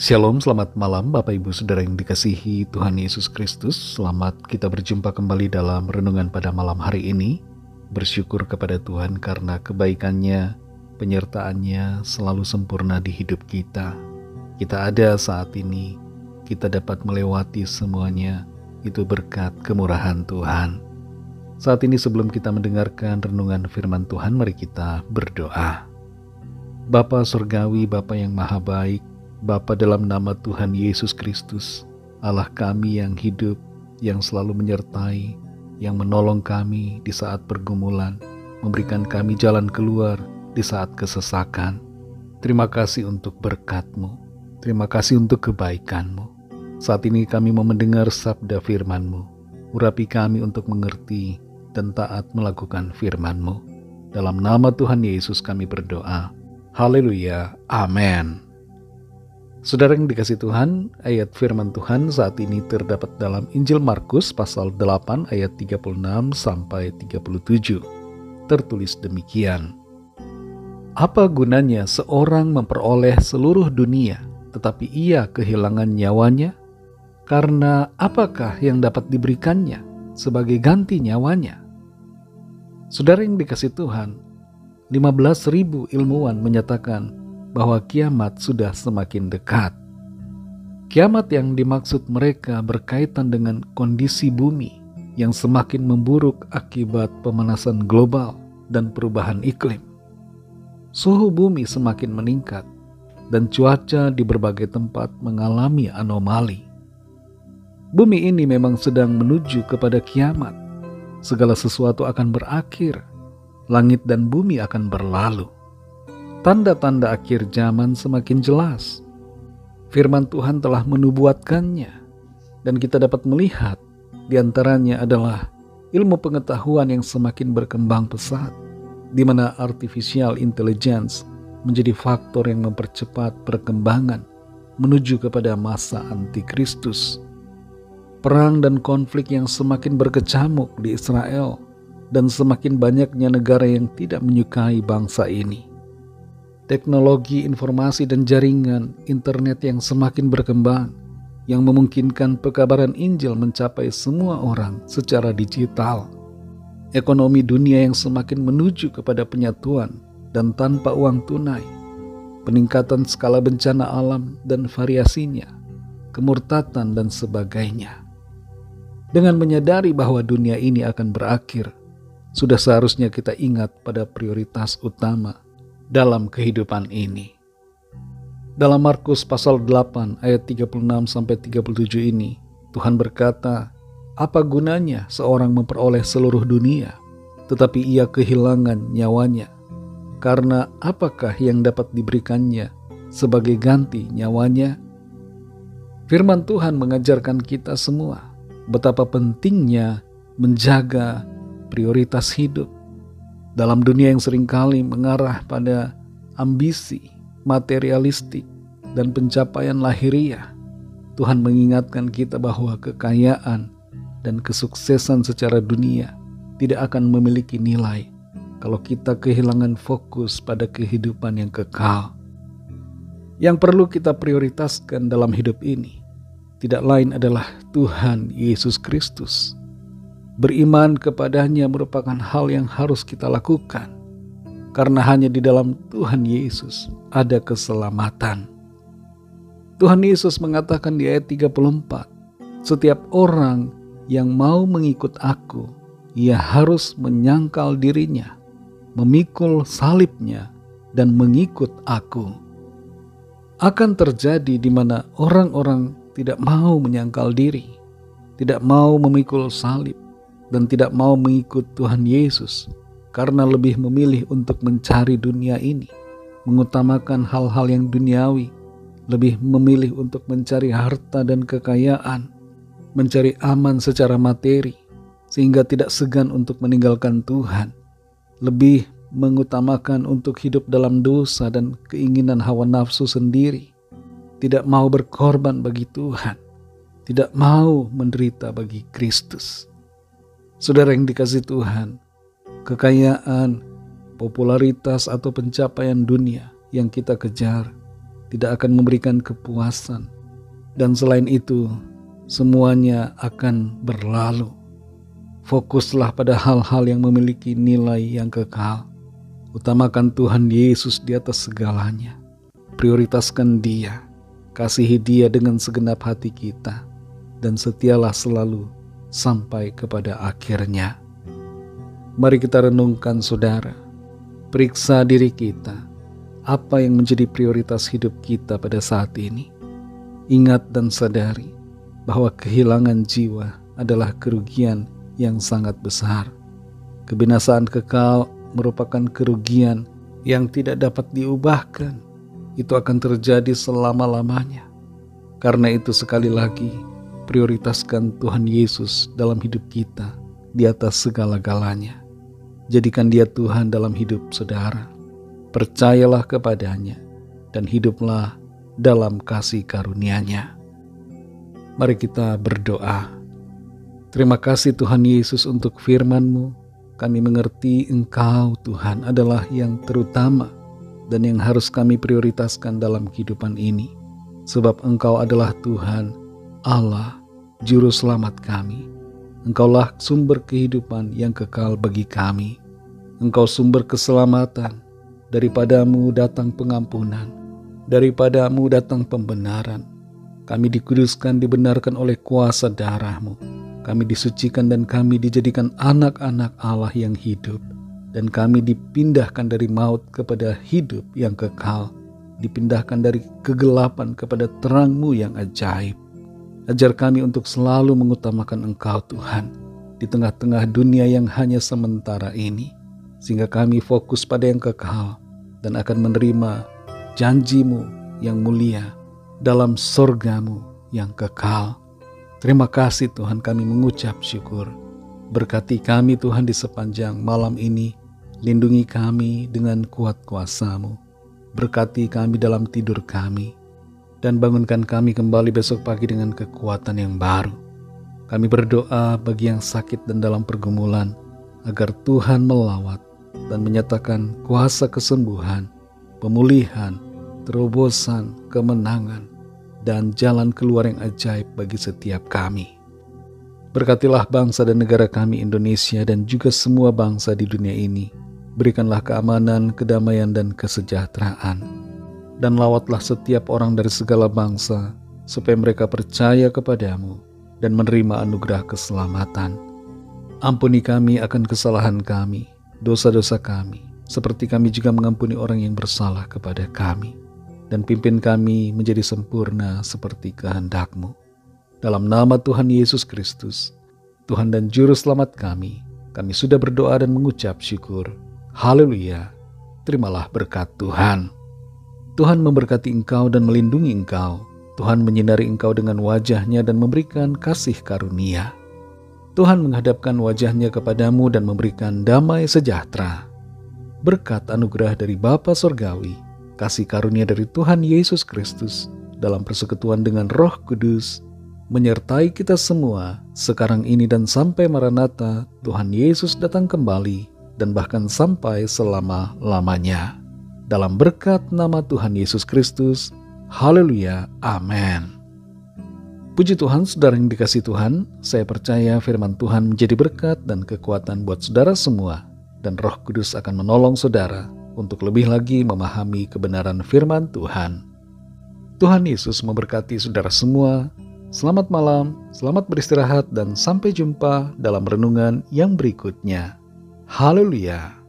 Shalom, selamat malam Bapak Ibu Saudara yang dikasihi Tuhan Yesus Kristus. Selamat kita berjumpa kembali dalam renungan pada malam hari ini. Bersyukur kepada Tuhan karena kebaikannya, penyertaannya selalu sempurna di hidup kita. Kita ada saat ini, kita dapat melewati semuanya, itu berkat kemurahan Tuhan. Saat ini sebelum kita mendengarkan renungan firman Tuhan, mari kita berdoa. Bapa Surgawi, Bapa yang maha baik, Bapa dalam nama Tuhan Yesus Kristus, Allah kami yang hidup, yang selalu menyertai, yang menolong kami di saat pergumulan, memberikan kami jalan keluar di saat kesesakan. Terima kasih untuk berkat-Mu, terima kasih untuk kebaikan-Mu. Saat ini kami mau mendengar sabda firman-Mu, urapi kami untuk mengerti dan taat melakukan firman-Mu. Dalam nama Tuhan Yesus kami berdoa. Haleluya, amin. Saudara yang dikasih Tuhan, ayat firman Tuhan saat ini terdapat dalam Injil Markus pasal 8 ayat 36 sampai 37. Tertulis demikian. Apa gunanya seorang memperoleh seluruh dunia, tetapi ia kehilangan nyawanya? Karena apakah yang dapat diberikannya sebagai ganti nyawanya? Saudara yang dikasih Tuhan, 15.000 ilmuwan menyatakan bahwa kiamat sudah semakin dekat. Kiamat yang dimaksud mereka berkaitan dengan kondisi bumi yang semakin memburuk akibat pemanasan global dan perubahan iklim. Suhu bumi semakin meningkat dan cuaca di berbagai tempat mengalami anomali. Bumi ini memang sedang menuju kepada kiamat. Segala sesuatu akan berakhir. Langit dan bumi akan berlalu. Tanda-tanda akhir zaman semakin jelas. Firman Tuhan telah menubuatkannya, dan kita dapat melihat di antaranya adalah ilmu pengetahuan yang semakin berkembang pesat, di mana artificial intelligence menjadi faktor yang mempercepat perkembangan menuju kepada masa antikristus. Perang dan konflik yang semakin berkecamuk di Israel, dan semakin banyaknya negara yang tidak menyukai bangsa ini. Teknologi informasi dan jaringan internet yang semakin berkembang, yang memungkinkan pekabaran Injil mencapai semua orang secara digital. Ekonomi dunia yang semakin menuju kepada penyatuan dan tanpa uang tunai. Peningkatan skala bencana alam dan variasinya, kemurtatan dan sebagainya. Dengan menyadari bahwa dunia ini akan berakhir, sudah seharusnya kita ingat pada prioritas utama dalam kehidupan ini. Dalam Markus pasal 8 ayat 36 sampai 37 ini, Tuhan berkata, apa gunanya seorang memperoleh seluruh dunia, tetapi ia kehilangan nyawanya? Karena apakah yang dapat diberikannya sebagai ganti nyawanya? Firman Tuhan mengajarkan kita semua betapa pentingnya menjaga prioritas hidup. Dalam dunia yang seringkali mengarah pada ambisi, materialistik, dan pencapaian lahiriah, Tuhan mengingatkan kita bahwa kekayaan dan kesuksesan secara dunia tidak akan memiliki nilai kalau kita kehilangan fokus pada kehidupan yang kekal. Yang perlu kita prioritaskan dalam hidup ini tidak lain adalah Tuhan Yesus Kristus. Beriman kepadanya merupakan hal yang harus kita lakukan, karena hanya di dalam Tuhan Yesus ada keselamatan. Tuhan Yesus mengatakan di ayat 34, setiap orang yang mau mengikut aku, ia harus menyangkal dirinya, memikul salibnya, dan mengikut aku. Akan terjadi di mana orang-orang tidak mau menyangkal diri, tidak mau memikul salib, dan tidak mau mengikut Tuhan Yesus karena lebih memilih untuk mencari dunia ini, mengutamakan hal-hal yang duniawi, lebih memilih untuk mencari harta dan kekayaan, mencari aman secara materi, sehingga tidak segan untuk meninggalkan Tuhan, lebih mengutamakan untuk hidup dalam dosa dan keinginan hawa nafsu sendiri, tidak mau berkorban bagi Tuhan, tidak mau menderita bagi Kristus. Saudara yang dikasihi Tuhan, kekayaan, popularitas atau pencapaian dunia yang kita kejar tidak akan memberikan kepuasan. Dan selain itu, semuanya akan berlalu. Fokuslah pada hal-hal yang memiliki nilai yang kekal. Utamakan Tuhan Yesus di atas segalanya. Prioritaskan Dia. Kasihi Dia dengan segenap hati kita. Dan setialah selalu sampai kepada akhirnya. Mari kita renungkan saudara. Periksa diri kita. Apa yang menjadi prioritas hidup kita pada saat ini? Ingat dan sadari bahwa kehilangan jiwa adalah kerugian yang sangat besar. Kebinasaan kekal merupakan kerugian yang tidak dapat diubahkan. Itu akan terjadi selama-lamanya. Karena itu sekali lagi, prioritaskan Tuhan Yesus dalam hidup kita di atas segala-galanya. Jadikan Dia Tuhan dalam hidup saudara. Percayalah kepadanya dan hiduplah dalam kasih karunia-Nya. Mari kita berdoa. Terima kasih Tuhan Yesus untuk firman-Mu. Kami mengerti Engkau Tuhan adalah yang terutama dan yang harus kami prioritaskan dalam kehidupan ini. Sebab Engkau adalah Tuhan, Allah, Juru Selamat kami. Engkaulah sumber kehidupan yang kekal bagi kami. Engkau sumber keselamatan. Daripadamu datang pengampunan. Daripadamu datang pembenaran. Kami dikuduskan, dibenarkan oleh kuasa darah-Mu. Kami disucikan dan kami dijadikan anak-anak Allah yang hidup. Dan kami dipindahkan dari maut kepada hidup yang kekal. Dipindahkan dari kegelapan kepada terang-Mu yang ajaib. Ajar kami untuk selalu mengutamakan Engkau Tuhan di tengah-tengah dunia yang hanya sementara ini. Sehingga kami fokus pada yang kekal dan akan menerima janji-Mu yang mulia dalam sorga-Mu yang kekal. Terima kasih Tuhan, kami mengucap syukur. Berkati kami Tuhan di sepanjang malam ini. Lindungi kami dengan kuat kuasa-Mu. Berkati kami dalam tidur kami. Dan bangunkan kami kembali besok pagi dengan kekuatan yang baru. Kami berdoa bagi yang sakit dan dalam pergumulan, agar Tuhan melawat dan menyatakan kuasa kesembuhan, pemulihan, terobosan, kemenangan, dan jalan keluar yang ajaib bagi setiap kami. Berkatilah bangsa dan negara kami Indonesia dan juga semua bangsa di dunia ini. Berikanlah keamanan, kedamaian, dan kesejahteraan. Dan lawatlah setiap orang dari segala bangsa, supaya mereka percaya kepadamu dan menerima anugerah keselamatan. Ampuni kami akan kesalahan kami, dosa-dosa kami, seperti kami juga mengampuni orang yang bersalah kepada kami. Dan pimpin kami menjadi sempurna seperti kehendak-Mu. Dalam nama Tuhan Yesus Kristus, Tuhan dan Juru Selamat kami sudah berdoa dan mengucap syukur. Haleluya. Terimalah berkat Tuhan. Tuhan memberkati engkau dan melindungi engkau. Tuhan menyinari engkau dengan wajah-Nya dan memberikan kasih karunia. Tuhan menghadapkan wajah-Nya kepadamu dan memberikan damai sejahtera. Berkat anugerah dari Bapa Sorgawi, kasih karunia dari Tuhan Yesus Kristus dalam persekutuan dengan Roh Kudus menyertai kita semua sekarang ini dan sampai Maranatha Tuhan Yesus datang kembali dan bahkan sampai selama-lamanya. Dalam berkat nama Tuhan Yesus Kristus, haleluya, amin. Puji Tuhan, saudara yang dikasihi Tuhan, saya percaya firman Tuhan menjadi berkat dan kekuatan buat saudara semua, dan Roh Kudus akan menolong saudara untuk lebih lagi memahami kebenaran firman Tuhan. Tuhan Yesus memberkati saudara semua. Selamat malam, selamat beristirahat, dan sampai jumpa dalam renungan yang berikutnya. Haleluya.